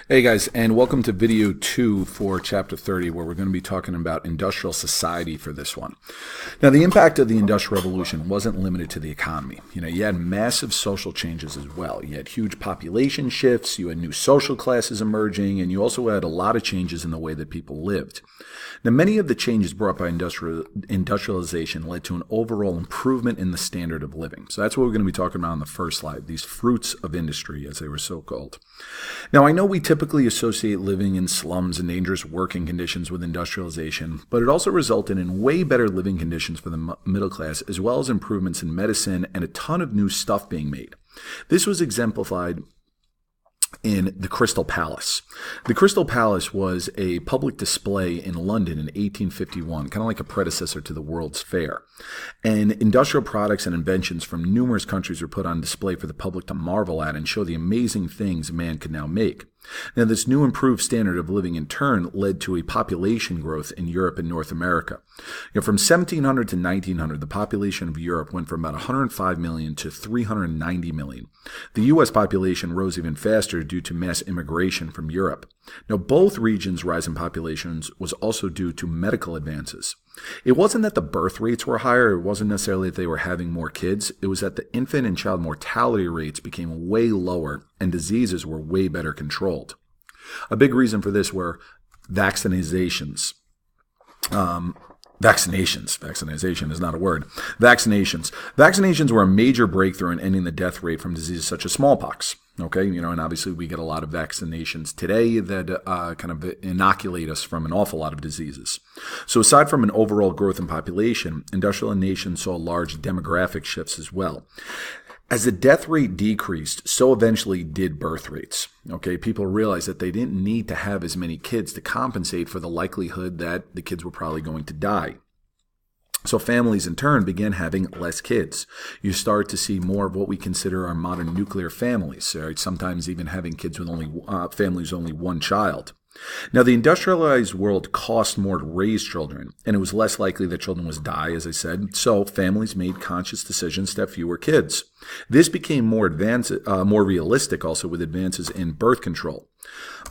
Hey guys, and welcome to video 2 for chapter 30, where we're going to be talking about industrial society for this one. Now, the impact of the Industrial Revolution wasn't limited to the economy. You had massive social changes as well. You had huge population shifts, you had new social classes emerging, and you also had a lot of changes in the way that people lived. Now, many of the changes brought by industrialization led to an overall improvement in the standard of living. So that's what we're going to be talking about on the first slide, these fruits of industry, as they were so called. Now, I know we typically associate living in slums and dangerous working conditions with industrialization, but it also resulted in way better living conditions for the middle class, as well as improvements in medicine and a ton of new stuff being made. This was exemplified in the Crystal Palace. The Crystal Palace was a public display in London in 1851, kind of like a predecessor to the World's Fair. And industrial products and inventions from numerous countries were put on display for the public to marvel at and show the amazing things man could now make. Now, this new improved standard of living in turn led to a population growth in Europe and North America. From 1700 to 1900, the population of Europe went from about 105 million to 390 million. The U.S. population rose even faster due to mass immigration from Europe. Now, both regions' rise in populations was also due to medical advances. It wasn't that the birth rates were higher, it wasn't necessarily that they were having more kids, it was that the infant and child mortality rates became way lower and diseases were way better controlled. A big reason for this were vaccinations. Vaccination is not a word. Vaccinations were a major breakthrough in ending the death rate from diseases such as smallpox. Okay, and obviously we get a lot of vaccinations today that kind of inoculate us from an awful lot of diseases. So aside from an overall growth in population, industrial nations saw large demographic shifts as well. As the death rate decreased, so eventually did birth rates. Okay, people realized that they didn't need to have as many kids to compensate for the likelihood that the kids were probably going to die. So families in turn began having less kids. You start to see more of what we consider our modern nuclear families, right? Sometimes even having kids with families with only one child. Now, the industrialized world cost more to raise children, and it was less likely that children would die, as I said, so families made conscious decisions to have fewer kids. This became more realistic also with advances in birth control,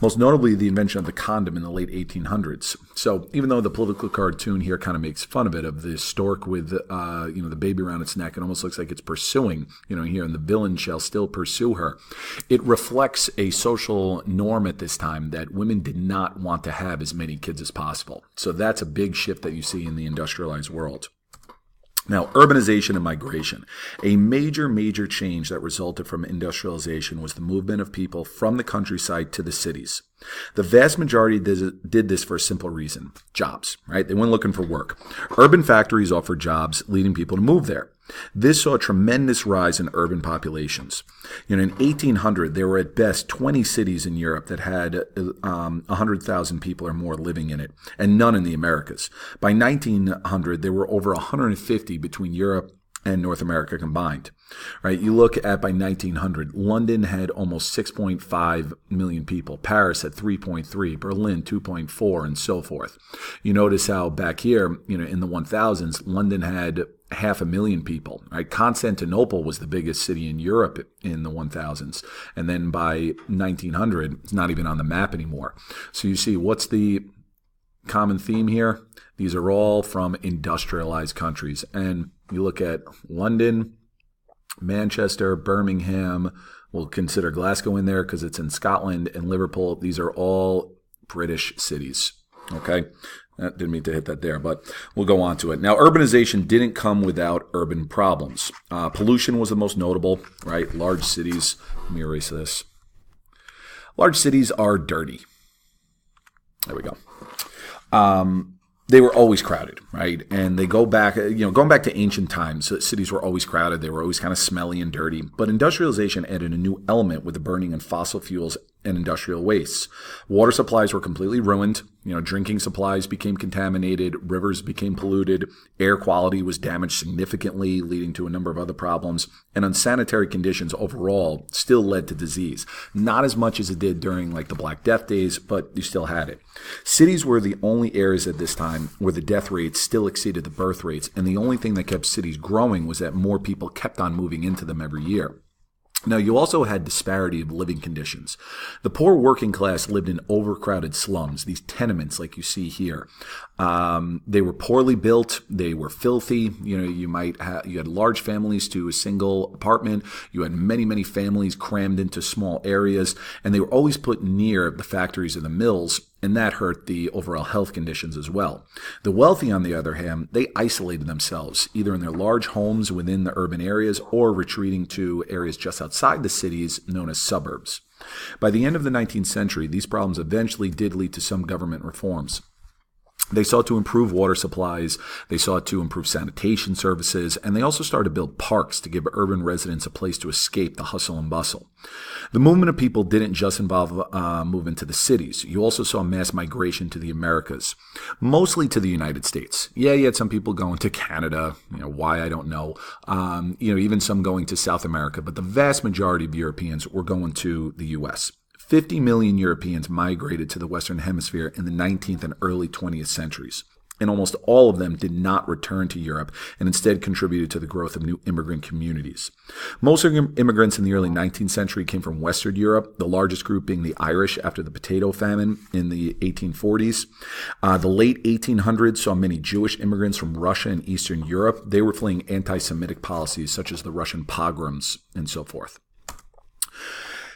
most notably the invention of the condom in the late 1800s. So even though the political cartoon here kind of makes fun of it, of the stork with the baby around its neck, it almost looks like it's pursuing, here, and the villain shall still pursue her. It reflects a social norm at this time that women did not want to have as many kids as possible. So that's a big shift that you see in the industrialized world. Now, urbanization and migration. A major change that resulted from industrialization was the movement of people from the countryside to the cities. The vast majority did this for a simple reason: jobs, right? They went looking for work. Urban factories offered jobs, leading people to move there. This saw a tremendous rise in urban populations. In 1800, there were at best 20 cities in Europe that had 100,000 people or more living in it, and none in the Americas. By 1900, there were over 150 between Europe and North America combined. Right? You look at by 1900, London had almost 6.5 million people, Paris had 3.3, Berlin 2.4, and so forth. You notice how back here, in the 1000s, London had 500,000 people. Right? Constantinople was the biggest city in Europe in the 1000s, and then by 1900, it's not even on the map anymore. So you see, what's the common theme here? These are all from industrialized countries, and you look at London, Manchester, Birmingham, we'll consider Glasgow in there because it's in Scotland, and Liverpool. These are all British cities. Okay, I didn't mean to hit that there, but we'll go on to it. Now, urbanization didn't come without urban problems. Pollution was the most notable, right? Large cities, let me erase this. Large cities are dirty. There we go. They were always crowded, right? And they go back, going back to ancient times, cities were always crowded. They were always kind of smelly and dirty. But industrialization added a new element with the burning of fossil fuels and industrial wastes. Water supplies were completely ruined. Drinking supplies became contaminated. Rivers became polluted. Air quality was damaged significantly, leading to a number of other problems. And unsanitary conditions overall still led to disease. Not as much as it did during the Black Death days, but you still had it. Cities were the only areas at this time where the death rates still exceeded the birth rates. And the only thing that kept cities growing was that more people kept on moving into them every year. Now, you also had disparity of living conditions. The poor working class lived in overcrowded slums, these tenements like you see here. They were poorly built. They were filthy. You had large families to a single apartment. You had many, many families crammed into small areas, and they were always put near the factories or the mills, and that hurt the overall health conditions as well. The wealthy, on the other hand, they isolated themselves, either in their large homes within the urban areas or retreating to areas just outside the cities known as suburbs. By the end of the 19th century, these problems eventually did lead to some government reforms. They sought to improve water supplies, they sought to improve sanitation services, and they also started to build parks to give urban residents a place to escape the hustle and bustle. The movement of people didn't just involve movement to the cities. You also saw mass migration to the Americas, mostly to the United States. Yeah, you had some people going to Canada, why I don't know, even some going to South America, but the vast majority of Europeans were going to the U.S. 50 million Europeans migrated to the Western Hemisphere in the 19th and early 20th centuries, and almost all of them did not return to Europe and instead contributed to the growth of new immigrant communities. Most immigrants in the early 19th century came from Western Europe, the largest group being the Irish after the potato famine in the 1840s. The late 1800s saw many Jewish immigrants from Russia and Eastern Europe. They were fleeing anti-Semitic policies such as the Russian pogroms and so forth.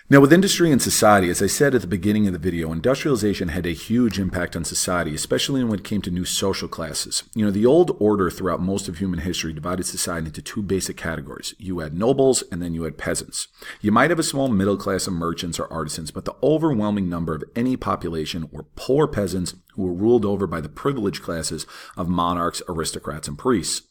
Now, with industry and society, as I said at the beginning of the video, industrialization had a huge impact on society, especially when it came to new social classes. The old order throughout most of human history divided society into two basic categories. You had nobles and then you had peasants. You might have a small middle class of merchants or artisans, but the overwhelming number of any population were poor peasants who were ruled over by the privileged classes of monarchs, aristocrats, and priests.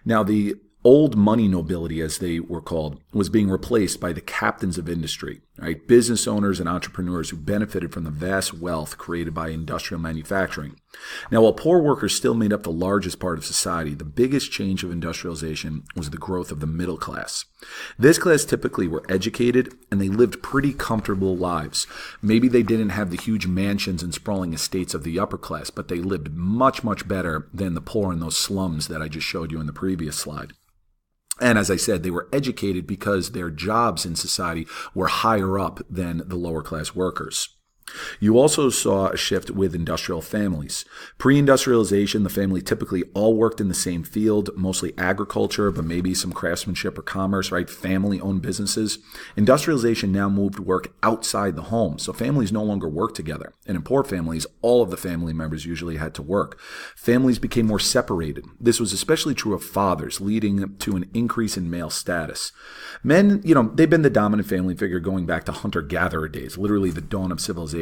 Now, the old money nobility, as they were called, was being replaced by the captains of industry, right? Business owners and entrepreneurs who benefited from the vast wealth created by industrial manufacturing. Now, while poor workers still made up the largest part of society, the biggest change of industrialization was the growth of the middle class. This class typically were educated and they lived pretty comfortable lives. Maybe they didn't have the huge mansions and sprawling estates of the upper class, but they lived much, much better than the poor in those slums that I just showed you in the previous slide. And as I said, they were educated because their jobs in society were higher up than the lower class workers. You also saw a shift with industrial families. Pre-industrialization, the family typically all worked in the same field, mostly agriculture, but maybe some craftsmanship or commerce, right? Family-owned businesses. Industrialization now moved work outside the home, so families no longer work together. And in poor families, all of the family members usually had to work. Families became more separated. This was especially true of fathers, leading to an increase in male status. Men, they've been the dominant family figure going back to hunter-gatherer days, literally the dawn of civilization.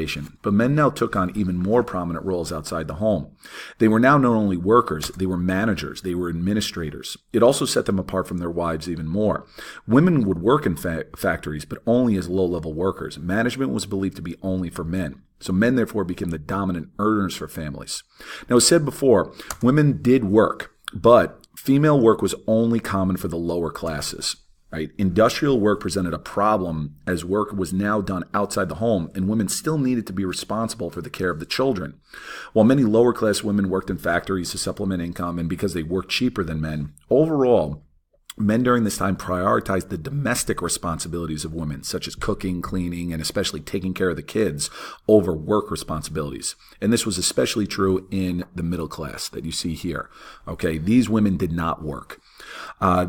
But men now took on even more prominent roles outside the home. They were now not only workers, they were managers, they were administrators. It also set them apart from their wives even more. Women would work in factories, but only as low-level workers. Management was believed to be only for men. So men, therefore, became the dominant earners for families. Now, as said before, women did work, but female work was only common for the lower classes. Right? Industrial work presented a problem as work was now done outside the home, and women still needed to be responsible for the care of the children. While many lower class women worked in factories to supplement income and because they worked cheaper than men, overall, men during this time prioritized the domestic responsibilities of women, such as cooking, cleaning, and especially taking care of the kids, over work responsibilities. And this was especially true in the middle class that you see here. Okay, these women did not work.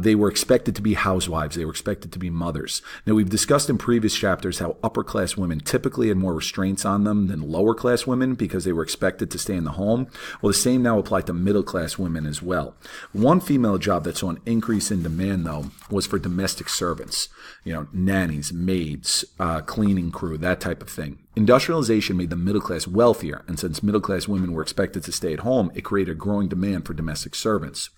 They were expected to be housewives. They were expected to be mothers. Now, we've discussed in previous chapters how upper-class women typically had more restraints on them than lower-class women because they were expected to stay in the home. Well, the same now applied to middle-class women as well. One female job that saw an increase in demand, though, was for domestic servants. Nannies, maids, cleaning crew, that type of thing. Industrialization made the middle class wealthier, and since middle class women were expected to stay at home, it created a growing demand for domestic servants.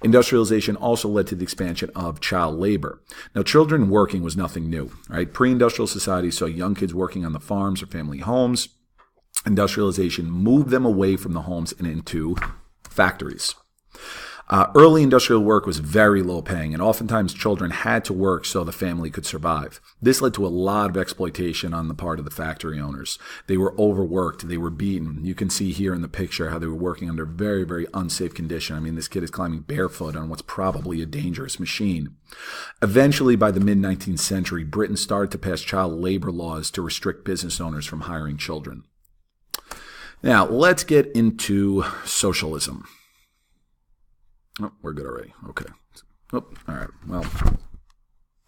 Industrialization also led to the expansion of child labor. Now, children working was nothing new, right? Pre-industrial society saw young kids working on the farms or family homes. Industrialization moved them away from the homes and into factories. Early industrial work was very low paying, and oftentimes children had to work so the family could survive. This led to a lot of exploitation on the part of the factory owners. They were overworked. They were beaten. You can see here in the picture how they were working under very, very unsafe condition. I mean, this kid is climbing barefoot on what's probably a dangerous machine. Eventually, by the mid-19th century, Britain started to pass child labor laws to restrict business owners from hiring children. Now, let's get into socialism. Oh, we're good already. Okay. Oh, all right. Well,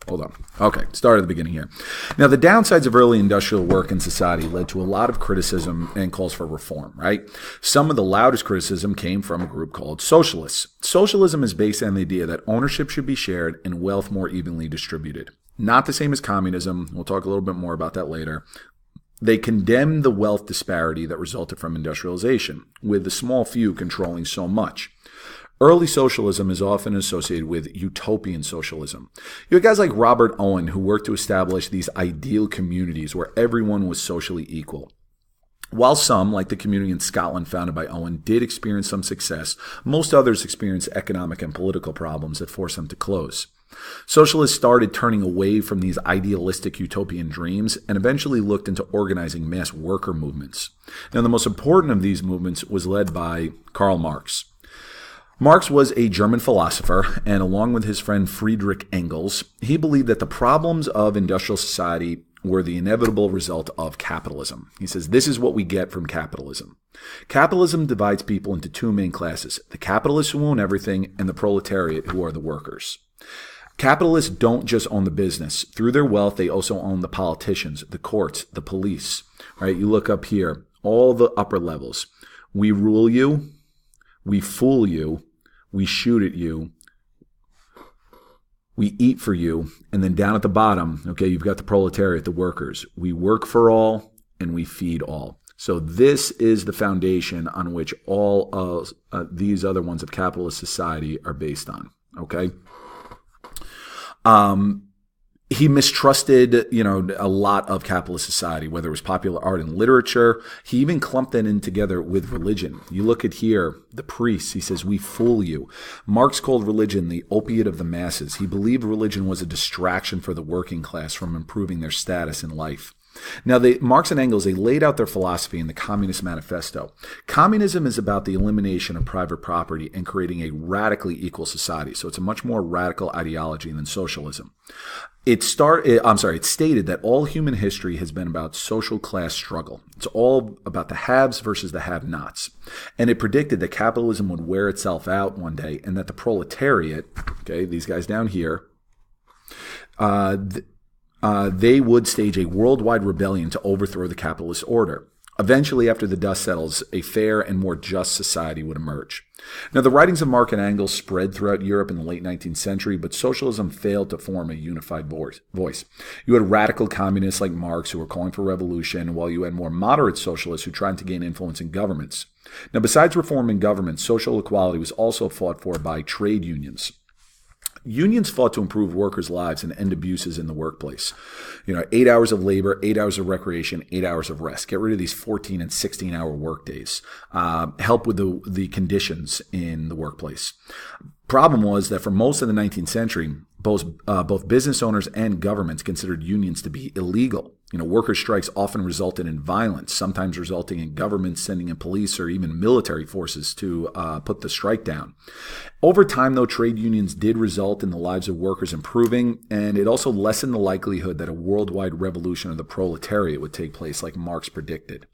hold on. Okay, start at the beginning here. Now, the downsides of early industrial work in society led to a lot of criticism and calls for reform, right? Some of the loudest criticism came from a group called socialists. Socialism is based on the idea that ownership should be shared and wealth more evenly distributed. Not the same as communism. We'll talk a little bit more about that later. They condemned the wealth disparity that resulted from industrialization, with the small few controlling so much. Early socialism is often associated with utopian socialism. You have guys like Robert Owen who worked to establish these ideal communities where everyone was socially equal. While some, like the community in Scotland founded by Owen, did experience some success, most others experienced economic and political problems that forced them to close. Socialists started turning away from these idealistic utopian dreams and eventually looked into organizing mass worker movements. Now, the most important of these movements was led by Karl Marx. Marx was a German philosopher, and along with his friend Friedrich Engels, he believed that the problems of industrial society were the inevitable result of capitalism. He says, this is what we get from capitalism. Capitalism divides people into two main classes, the capitalists who own everything and the proletariat who are the workers. Capitalists don't just own the business. Through their wealth, they also own the politicians, the courts, the police. Right? You look up here, all the upper levels. We rule you, we fool you, we shoot at you, we eat for you, and then down at the bottom, okay, you've got the proletariat, the workers. We work for all, and we feed all. So this is the foundation on which all of these other ones of capitalist society are based on, okay? He mistrusted, a lot of capitalist society, whether it was popular art and literature. He even clumped that in together with religion. You look at here, the priests, he says, we fool you. Marx called religion the opiate of the masses. He believed religion was a distraction for the working class from improving their status in life. Now, Marx and Engels, they laid out their philosophy in the Communist Manifesto. Communism is about the elimination of private property and creating a radically equal society. So it's a much more radical ideology than socialism. It stated that all human history has been about social class struggle. It's all about the haves versus the have-nots. And it predicted that capitalism would wear itself out one day and that the proletariat, okay, these guys down here, they would stage a worldwide rebellion to overthrow the capitalist order. Eventually, after the dust settles, a fair and more just society would emerge. Now, the writings of Marx and Engels spread throughout Europe in the late 19th century, but socialism failed to form a unified voice. You had radical communists like Marx who were calling for revolution, while you had more moderate socialists who tried to gain influence in governments. Now, besides reforming government, social equality was also fought for by trade unions. Unions fought to improve workers' lives and end abuses in the workplace. 8 hours of labor, 8 hours of recreation, 8 hours of rest. Get rid of these 14 and 16-hour workdays. Help with the conditions in the workplace. Problem was that for most of the 19th century, both business owners and governments considered unions to be illegal. Worker strikes often resulted in violence, sometimes resulting in governments sending in police or even military forces to put the strike down. Over time, though, trade unions did result in the lives of workers improving, and it also lessened the likelihood that a worldwide revolution of the proletariat would take place like Marx predicted.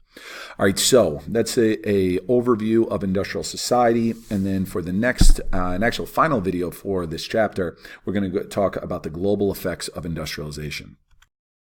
All right, so that's a overview of industrial society, and then for the next, an actual final video for this chapter, we're going to talk about the global effects of industrialization.